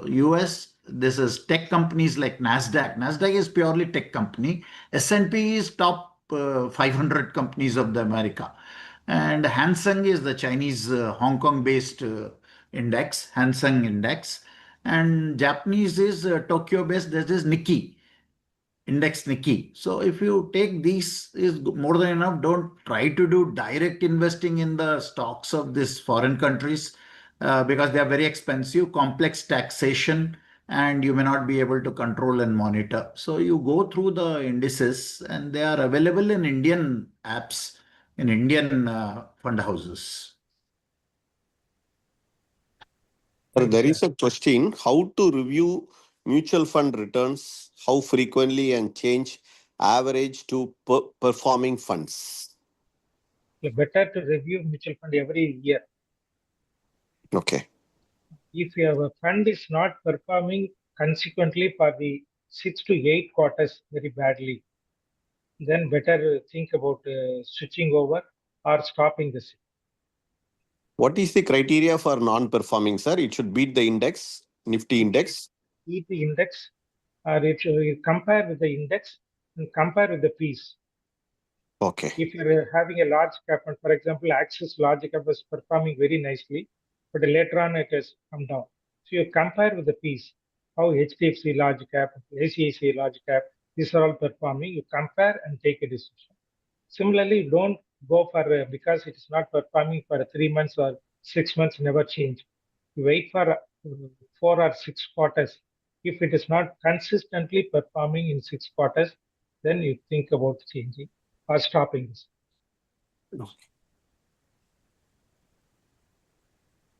US, this is tech companies like Nasdaq. Nasdaq is purely tech company. S&P is top 500 companies of the America. And Hang Seng is the Chinese Hong Kong-based index, Hang Seng index. And Japanese is Tokyo-based, that is Nikkei, index Nikkei. So if you take these is more than enough. Don't try to do direct investing in the stocks of these foreign countries because they are very expensive, complex taxation, and you may not be able to control and monitor. So you go through the indices, and they are available in Indian apps, in Indian fund houses. There is a question, how to review mutual fund returns, how frequently, and change average to performing funds? It's better to review mutual fund every year. Okay. If your fund is not performing consequently for the 6 to 8 quarters very badly, then better think about switching over or stopping the sale. What is the criteria for non-performing, sir? It should beat the index, Nifty index? Beat the index, or it should compare with the index and compare with the piece. Okay. If you're having a large cap, and for example, Axis large cap was performing very nicely, but later on it has come down. So you compare with the piece, how HDFC large cap, ACICI large cap, these are all performing. You compare and take a decision. Similarly, don't go for because it is not performing for 3 months or 6 months, never change. You wait for 4 or 6 quarters. If it is not consistently performing in 6 quarters, then you think about changing or stopping this.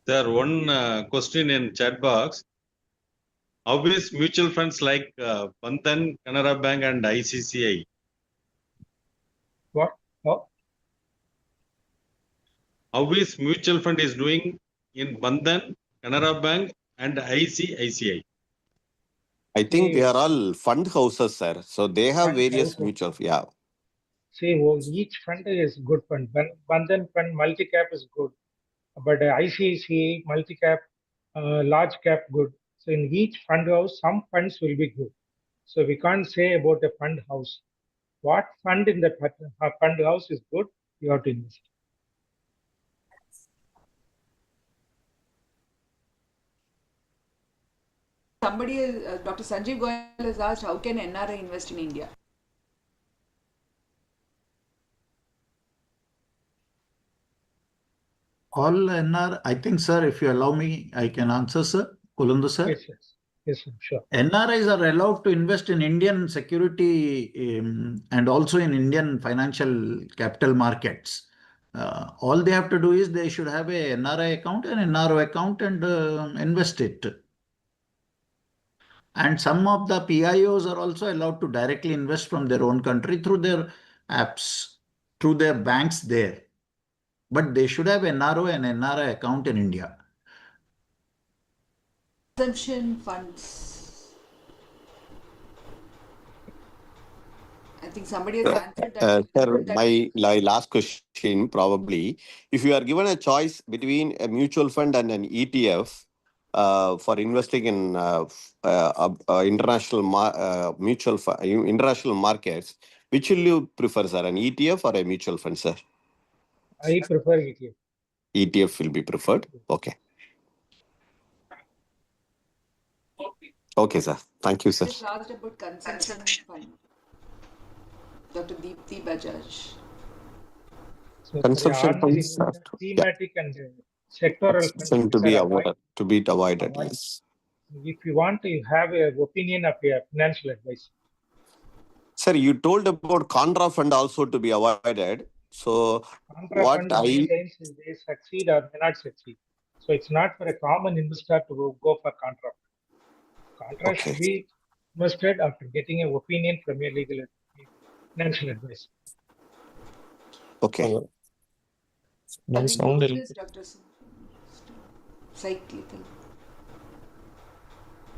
Sir, one question in chat box. How is mutual funds like Bandhan, Canara Bank and ICCI? What? Oh, How is mutual fund is doing in Bandhan, Canara Bank and ICICI? I think they are all fund houses, sir. So they have fund various houses. mutual. Yeah. See, each fund is good fund. Bandhan fund multi-cap is good, but ICICI multi-cap, large cap good. So in each fund house, some funds will be good. So we can't say about a fund house. What fund in the fund house is good, you have to invest. Somebody, Dr. Sanjeev Goyal has asked, how can NRI invest in India? All NR, I think, sir, if you allow me, I can answer, sir. Kolundu, sir. Yes, yes, yes, sure. NRIs are allowed to invest in Indian security and also in Indian financial capital markets. All they have to do is they should have a NRI account and NRO account and invest it. And some of the PIOs are also allowed to directly invest from their own country through their apps, through their banks there. But they should have NRO and NRI account in India. Consumption funds. I think somebody has answered that. Sir, my last question probably, if you are given a choice between a mutual fund and an ETF for investing in international international markets, which will you prefer, sir? An ETF or a mutual fund, sir? I prefer ETF. ETF will be preferred. Okay. Okay, sir. Thank you, sir. Just asked about consumption fund. Dr. Deepthi Bajaj. So Consumption funds, thematic and sectoral funds to be avoided. Yes. If you want to have an opinion of a financial advisor. Sir, you told about contra fund also to be avoided. So contra fund many times they succeed or may not succeed. So it's not for a common investor to go for contra fund. Contra should be invested after getting an opinion from a legal financial advisor. Okay.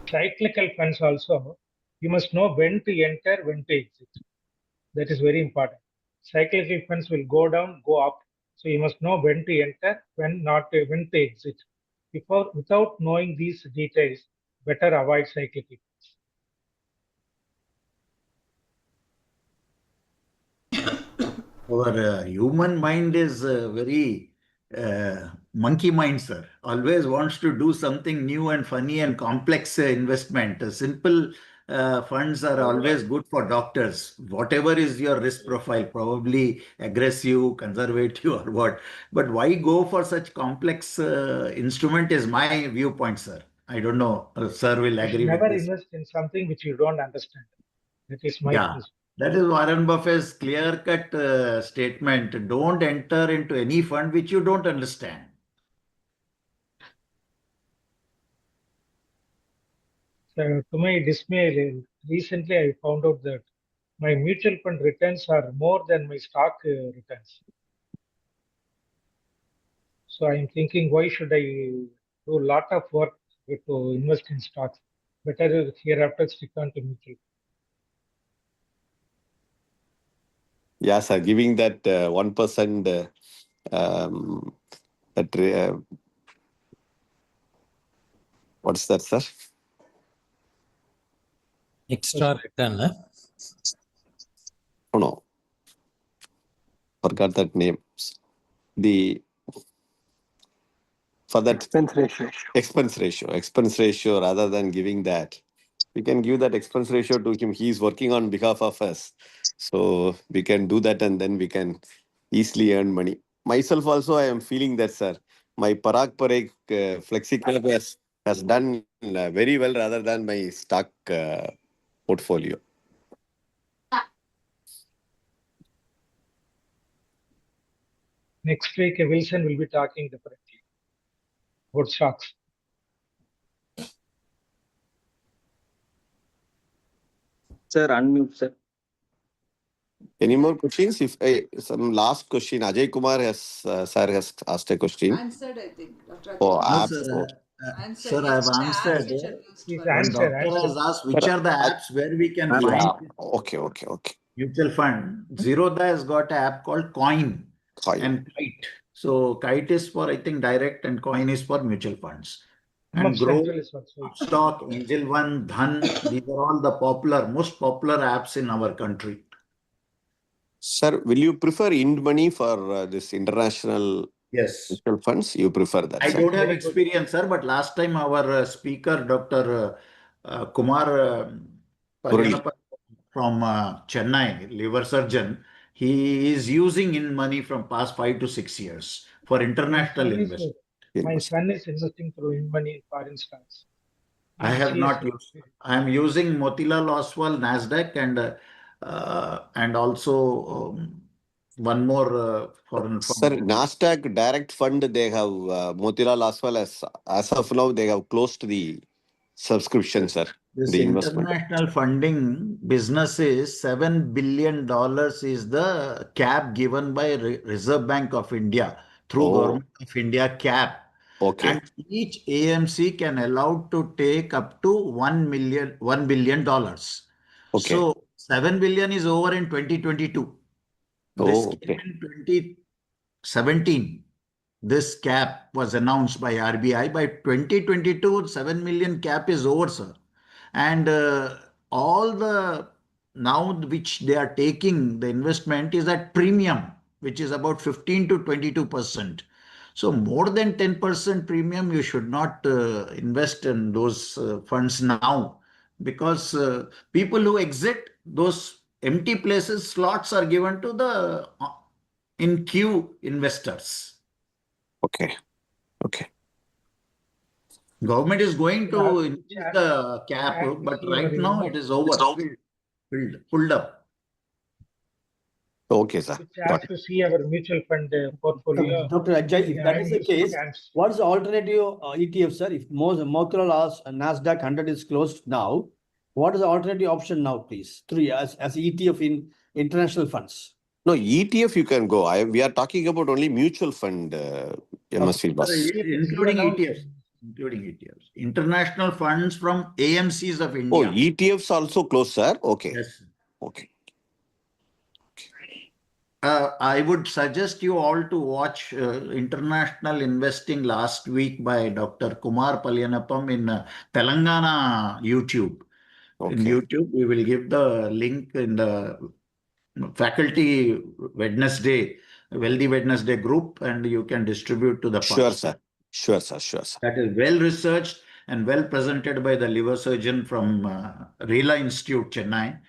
Cyclical funds also, you must know when to enter, when to exit. That is very important. Cyclical funds will go down, go up. So you must know when to enter, when to exit. Without knowing these details, better avoid cyclical funds. Our human mind is very monkey mind, sir. Always wants to do something new and funny and complex investment. Simple funds are always good for doctors. Whatever is your risk profile, probably aggressive, conservative or what. But why go for such complex instrument is my viewpoint, sir. I don't know. Sir will agree with this. Never invest in something which you don't understand. That is my principle. That is Warren Buffett's clear-cut statement. Don't enter into any fund which you don't understand. So to my dismay, recently I found out that my mutual fund returns are more than my stock returns. So I'm thinking, why should I do a lot of work to invest in stocks? Better hereafter stick on to mutual. Yeah, sir. Giving that 1% what's that, sir? Extra return. Oh no. Forgot that name. For that expense ratio, rather than giving that, we can give that expense ratio to him. He is working on behalf of us. So we can do that and then we can easily earn money. Myself also, I am feeling that, sir. My Parag Parek Flexi Club has done very well rather than my stock portfolio. Next week, Wilson will be talking differently. about stocks. Sir, unmute, sir. Any more questions? If some last question, Ajay Kumar sir has asked a question. Answered, I think. Dr. Oh, Ajay. No, apps. sir. Answered. Sir, I have Which are the apps answered. which are used He's for One answered. doctor has asked which are the apps where we can Yeah. find Okay. mutual fund. Zerodha has got an app called Coin Fine. and Kite. So Kite is for, I think, direct, and Coin is for mutual funds. And Much Grow, Central is also. Stock, Angel One, Dhan, these are all the most popular apps in our country. Sir, will you prefer Ind Money for this international Yes. mutual funds? You prefer that, I sir? don't have experience, sir, but last time our speaker, Dr. Kumar Palyanappan from Chennai, liver surgeon, he is using Ind Money from past 5 to 6 years for international investment. My son is investing through Ind Money in foreign stocks. I have He not is- used. I am using Motilal Oswal Nasdaq and also one more foreign Sir, fund. Nasdaq direct fund, they have Motilal Oswal as of now, they have closed the subscription, sir. This The investment. international funding business is $7 billion is the cap given by Reserve Bank of India through Government of India cap. Okay. And each AMC can allow to take up to $1 billion. Okay. So 7 billion is over in 2022. This came in 2017. This cap was announced by RBI. By 2022, 7 million cap is over, sir. And all the now which they are taking the investment is at premium, which is about 15 to 22%. So more than 10% premium, you should not invest in those funds now, because people who exit those empty places, slots are given to the in queue investors. Okay. Government is going to increase the cap, but right now it is over, pulled up. Okay, sir. Which has to see our mutual fund portfolio. Dr. Ajay, if that is the case, what is the alternative ETF, sir? If Motilal Nasdaq 100 is closed now, what is the alternative option now, please? As ETF in international funds. No, ETF you can go. We are talking about only mutual fund, MSV boss. Including ETFs. International funds from AMCs of India. Oh, ETFs also closed, sir? Okay. Yes. Okay. I would suggest you all to watch International Investing last week by Dr. Kumar Palyanappan in Telangana YouTube. Okay. In YouTube, we will give the link in the faculty Wednesday, Wealthy Wednesday group, and you can distribute to the Sure, sir. Sure, sir. That is well researched and well presented by the liver surgeon from Reela Institute, Chennai.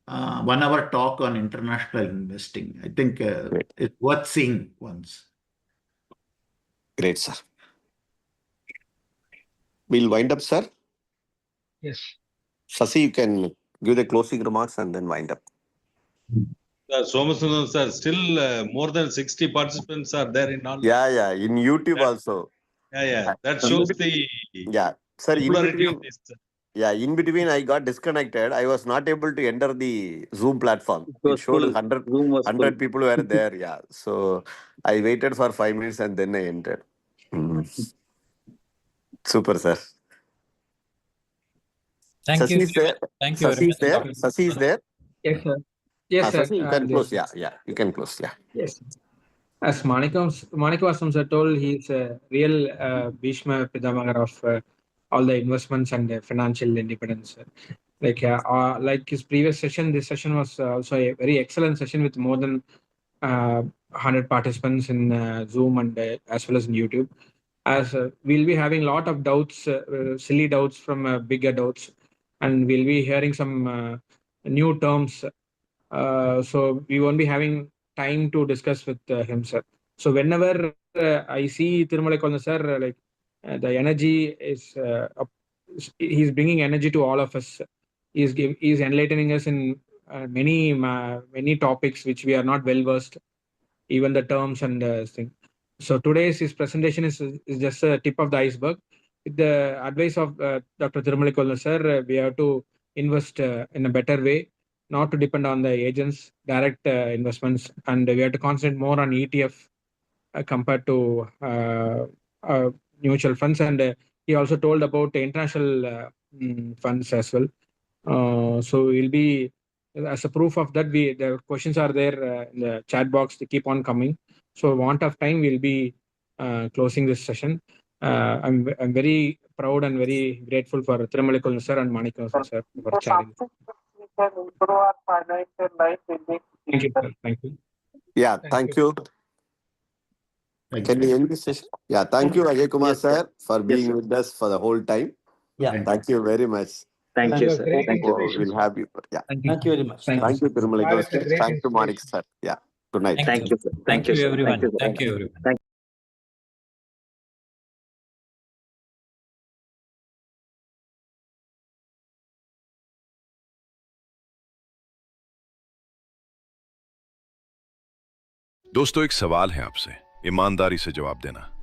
1 hour talk on international investing. I think it's worth seeing once. Great, sir. We'll wind up, sir. Yes. Sasi, you can give the closing remarks and then wind up. Somasundaram sir, still more than 60 participants are there in all. Yeah. In YouTube also. Yeah. That shows the Sir, popularity of this. In between I got disconnected. I was not able to enter the Zoom platform. It showed 100 people were there. Yeah. So I waited for 5 minutes and then I entered. Super, sir. Thank you. Sasi is there. Thank you. Sasi is there. Sasi is there. Yes, sir. Yes, sir. Sasi, you can close. Yeah. You can close. Yeah. Yes. As Manikavasam sir told, he is a real Bhishma Pitamagar of all the investments and financial independence. Like his previous session, this session was also a very excellent session with more than 100 participants in Zoom and as well as in YouTube. As we'll be having a lot of doubts, silly doubts from bigger doubts, and we'll be hearing some new terms. So we won't be having time to discuss with him, sir. So whenever I see Tirumala Kolandan sir, the energy is, he's bringing energy to all of us. He's enlightening us in many topics which we are not well versed, even the terms and thing. So today's his presentation is just a tip of the iceberg. With the advice of Dr. Thirumale Kollu sir, we have to invest in a better way, not to depend on the agents, direct investments, and we have to concentrate more on ETF compared to mutual funds. And he also told about the international funds as well. So we'll be, as a proof of that, the questions are there in the chat box. They keep on coming. So want of time, we'll be closing this session. I'm very proud and very grateful for Thirumale Kollu sir and Manikavasan sir for chairing. Thank you, sir. Thank you. Yeah, thank you. Can we end this session? Yeah, thank you, Ajay Kumar sir, for being with us for the whole time. Yeah. Thank you very much. Thank you, sir. Great Thank you. inspiration. We'll have you. Yeah. Thank you very much. Thank you, Thirumale Kollu Bharat, a sir. great Thank you, Manik inspiration. sir. Yeah. Good night. Thank you, sir. Thank you, sir. everyone. sir. Thank you, everyone. Thank दोस्तों, एक सवाल है आपसे, ईमानदारी से जवाब देना।